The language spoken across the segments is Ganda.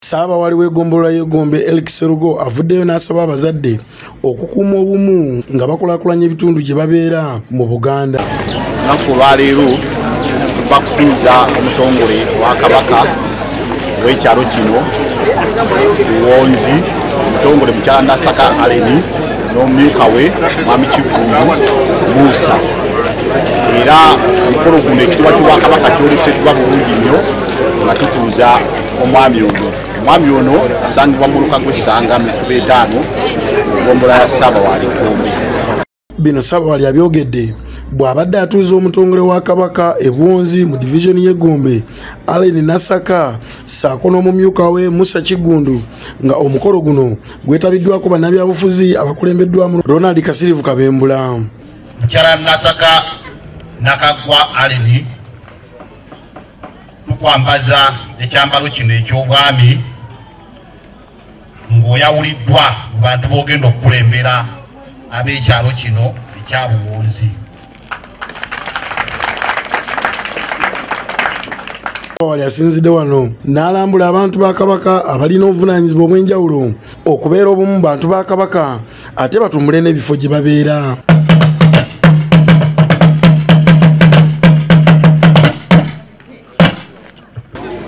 Saba waliwo egombolola y'egombe Eric Serugo avuddeyo n'asaba abazadde okukuuma obumu nga bakulaakulanya ebitundu gye babeera mu Buganda. Olunaku olwaleero bakutuuza omutongole wa Kabaka w'ekyalo kino Buwonzi, omutongole mukyala Nasaka Aleni n'omumyuka we Mwami Kigundu Musa. Era omukolo guno ekitiibwa ky'obwa Kabaka kyoleseddwa bulungi nnyo nga tutuuza omwami ono. Omwami ono asangibwa mu luka gw'essanga mu 5 mu ggombolola ya Ssaabawali Gombe. Bino Ssaabawali abyogedde bw'abadde atuuza omutongole wa Kabaka e Buwonzi mu division y'Egombe Aleni Nasaka ssaako n'omumyuka we Musa Kigundu nga omukolo guno gwetabiddwako bannabyabufuzi abakulembeddwamu Ronald Kasirivu Kabembula. Mukyala Nasaka Nakagwa Aleni tukwambaza ekyambalo kino eky'obwami ng'oyawuliddwa mu bantu boogenda okukulembera ab'ekyalo kino ekya Buwonzi. Wali asinzidde wano n'alambula abantu ba Kabaka abalina obuvunaanyizibwa obw'enjawulo okubeera obumu mu bantu ba Kabaka ate batumbule n'ebifo gye babeera.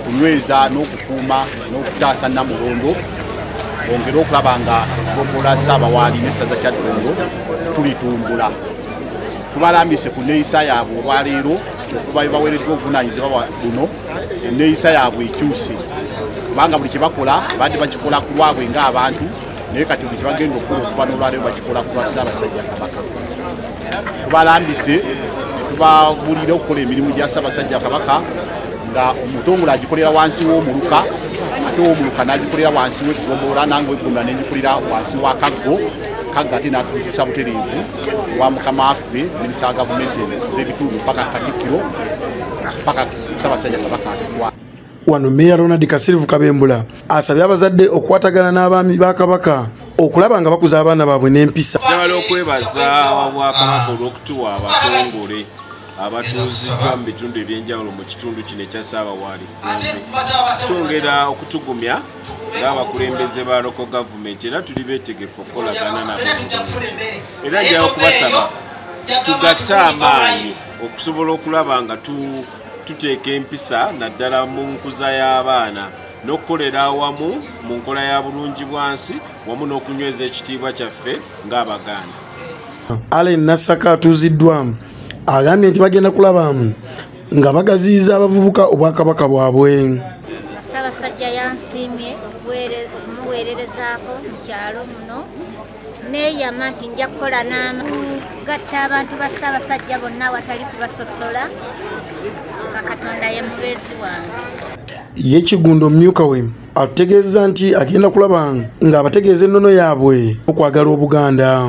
Kunyweza n'okukuuma n'okutaasa Namulondo ongera okulaba nga ggombolola Ssaabawali n'essaza kya Ddondo tulitumbula. Tubalambise ku nneeyisa yaabwe olwaleero okuba baweereddwa obuvunaanyizibwa buno enneeyisa yaabwe ekyuse, kubanga buli kye bakola badde bakikola ku lwabwe ng'abantu, naye kati buli kye bagenda okukola okuva n'olwaleero bakikola ku lwa Ssaabasajja Kabaka. Tubalambise tubabulira okukola emirimu gya Ssaabasajja Kabaka nga omutongole agikolera wansi w'omuluka ate w'omuluka n'agikolera wansi w'eggombolola nange w'eggombolola n'egikolera wansi wa Kaggo. Kaggo ate n'atuusa butereevu wa mukama waffe minisita wa gavumenti z'ebitundu mpaka Katikkiro mpaka Ssaabasajja Kabaka atutwala. Wano Meya Ronald Kasirivu Kabembula asabye abazadde okukwatagana n'abaami ba Kabaka okulaba nga bakuza abaana baabwe n'empisa. Njagala okwebaza Obwakabaka olw'okutuwa abatongole abatuuziddwa mu bitundu ebyenjawulo mu kitundu kino ekya Ssaabawali Gombe. Twongera okutugumya ng'abakulembeze ba local government era tuli beetegefu okukolagana nabo bulungi. Era njagala okubasaba tugatte amaanyi okusobola okulaba nga tuteeka empisa naddala mu nkuza y'abaana n'okukolera awamu mu nkola ya bulungi bwansi wamu n'okunyweza ekitiibwa kyaffe ng'Abaganda. Aleni Nasaka atuuziddwa agambye nti bagenda kulaba nga bagaziyiza abavubuka Obwakabaka bwabwe. Ssaabasajja yansiimye okumuweererezaako mu kyalo muno neeyama nti nja kukola n'agatta abantu ba Ssaabasajja bonna watali kubasosola nga Katonda ye mubeezi wange. Ye Kigundu omumyuka we atutegeeza nti agenda kulaba nga abategeeza ennono yaabwe okwagala Obuganda.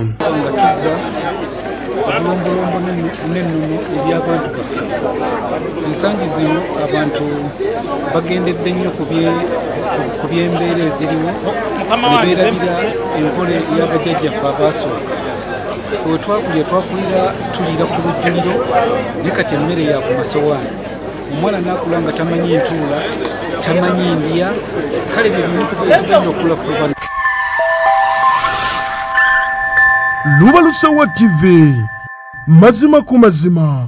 Obulombolombo n'ennono eby'abantu baffe. Ensangi zino abantu bagendedde nnyo ku by'embeera eziriwo ne beerabira enkola y'abajjajjaffe abaasooka. Twe twakulira tulira ku lujjuliro ne kati emmere ya ku masowaani. Omwana n'akula nga tamanyi ntuula, tamanyi ndya, kale bye bimu tugenda okulafuba. Lubalusewa TV mazima ku mazima.